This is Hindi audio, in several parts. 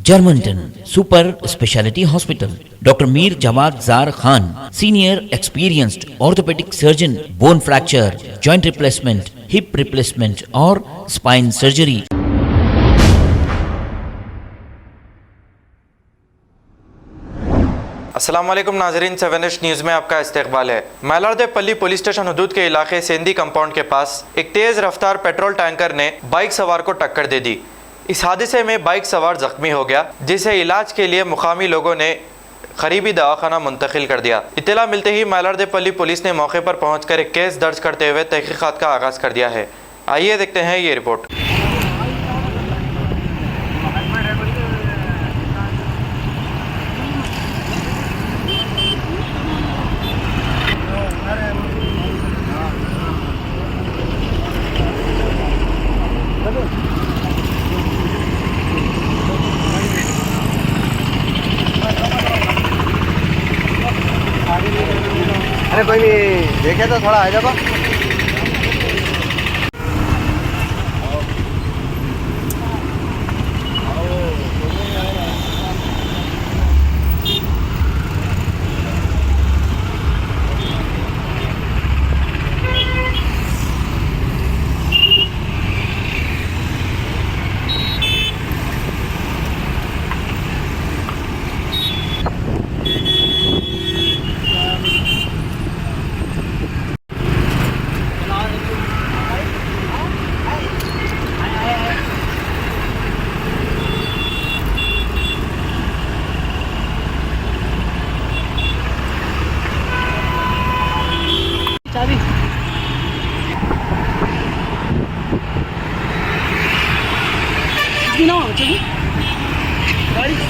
Germanton super speciality hospital, doctor Mir Jawad jar Khan, senior experienced orthopaedic surgeon, bone fracture, joint replacement, hip replacement और स्पाइन सर्जरी। अस्सलामुअलैकुम नाजरीन, 7H न्यूज़ में आपका इस्तकबाल है। मैलारदेपल्ली पुलिस स्टेशन हदूद के इलाके सेंधी कंपाउंड के पास एक तेज़ रफ्तार पेट्रोल टैंकर ने बाइक सवार को टक्कर दे दी। इस हादसे में बाइक सवार जख्मी हो गया, जिसे इलाज के लिए मुकामी लोगों ने करीबी दवाखाना मुंतकिल कर दिया। इत्तला मिलते ही मैलारदेपल्ली पुलिस ने मौके पर पहुंचकर एक केस दर्ज करते हुए तहकीकात का आगाज़ कर दिया है। आइए देखते हैं ये रिपोर्ट। अरे कोई नहीं देखे तो थोड़ा आ जाओ।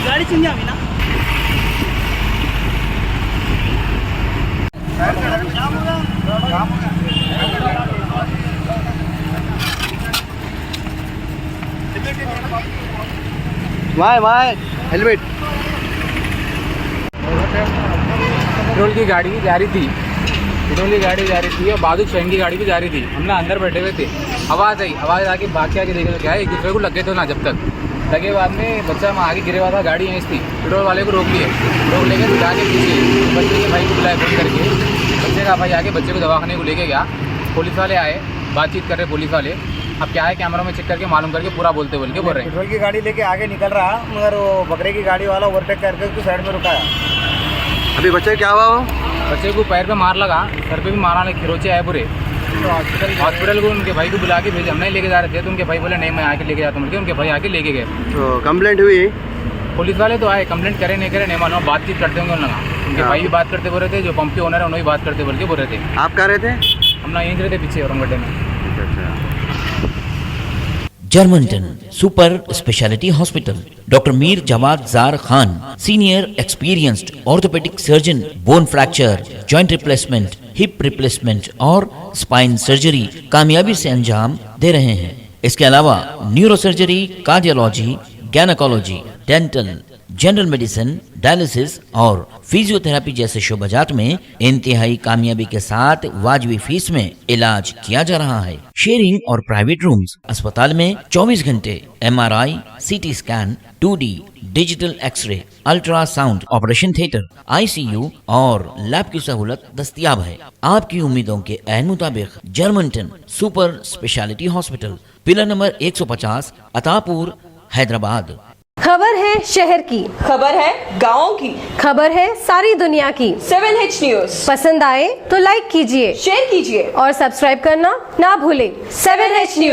गाड़ी चेंज आवी ना माय हेलमेट। पेट्रोल की गाड़ी भी जा रही थी, और बाजू शहन की गाड़ी भी जा रही थी। हम ना अंदर बैठे हुए थे, आवाज़ आके भाग के आके देखे तो क्या है, एक दूसरे को लगे तो ना। जब तक लगे बाद में बच्चा वहाँ आगे गिरे हुआ था, गाड़ी यहीं थी। पेट्रोल वाले को रोक लेके तो जाके पीछे बच्चे के भाई को बुलाया फोन करके। बच्चे का भाई आके बच्चे को दवाखाने को लेके गया। पुलिस वाले आए, बातचीत कर रहे पुलिस वाले। अब क्या है, कैमरा में चेक करके मालूम करके पूरा बोल के बोल रहे हैं। पेट्रोल की गाड़ी लेके आगे निकल रहा, मगर वो बकरे की गाड़ी वाला ओवरटेक करके उसको साइड में रुकाया। अभी बच्चे क्या हुआ? वो बच्चे को पैर पे मार लगा, सर पे भी मारा, खिरोचे आए पूरे। तो हॉस्पिटल को उनके भाई को बुला के भेजे। हम नहीं लेके जा रहे थे तो उनके भाई बोले नहीं मैं आके लेके जाता हूँ। उनके भाई आके लेके गए। तो कंप्लेंट हुई? पुलिस वाले तो आए, कंप्लेंट करे नहीं करे नहीं मालूम, बातचीत करते होंगे उनके भाई भी बात करते बोल रहे थे, जो पंप के ओनर है उन्होंने भी बात करते बोल रहे थे। आप कह रहे थे? हम ना यहीं रहे थे पीछे औरंगगड्ढे में। जर्मनटन super speciality hospital, doctor Mir Jawad jar Khan, senior experienced orthopaedic surgeon, bone fracture, joint replacement, hip replacement और स्पाइन सर्जरी कामयाबी से अंजाम दे रहे हैं। इसके अलावा neuro surgery, cardiology, gynaecology, dental, general medicine, dialysis और फिजियोथेरेपी जैसे शोबाजात में इंतहाई कामयाबी के साथ वाजबी फीस में इलाज किया जा रहा है। शेयरिंग और प्राइवेट रूम्स, अस्पताल में 24 घंटे MRI, CT scan, 2D digital X-ray, ultrasound, operation theatre, ICU और लैब की सहूलत दस्तयाब है। आपकी उम्मीदों के ऐन मुताबिक Germanten super speciality hospital, pillar number 150, Attapur, Hyderabad. खबर है शहर की, खबर है गाँव की, खबर है सारी दुनिया की। 7H न्यूज़ पसंद आए तो लाइक कीजिए, शेयर कीजिए और सब्सक्राइब करना ना भूलें। 7H news.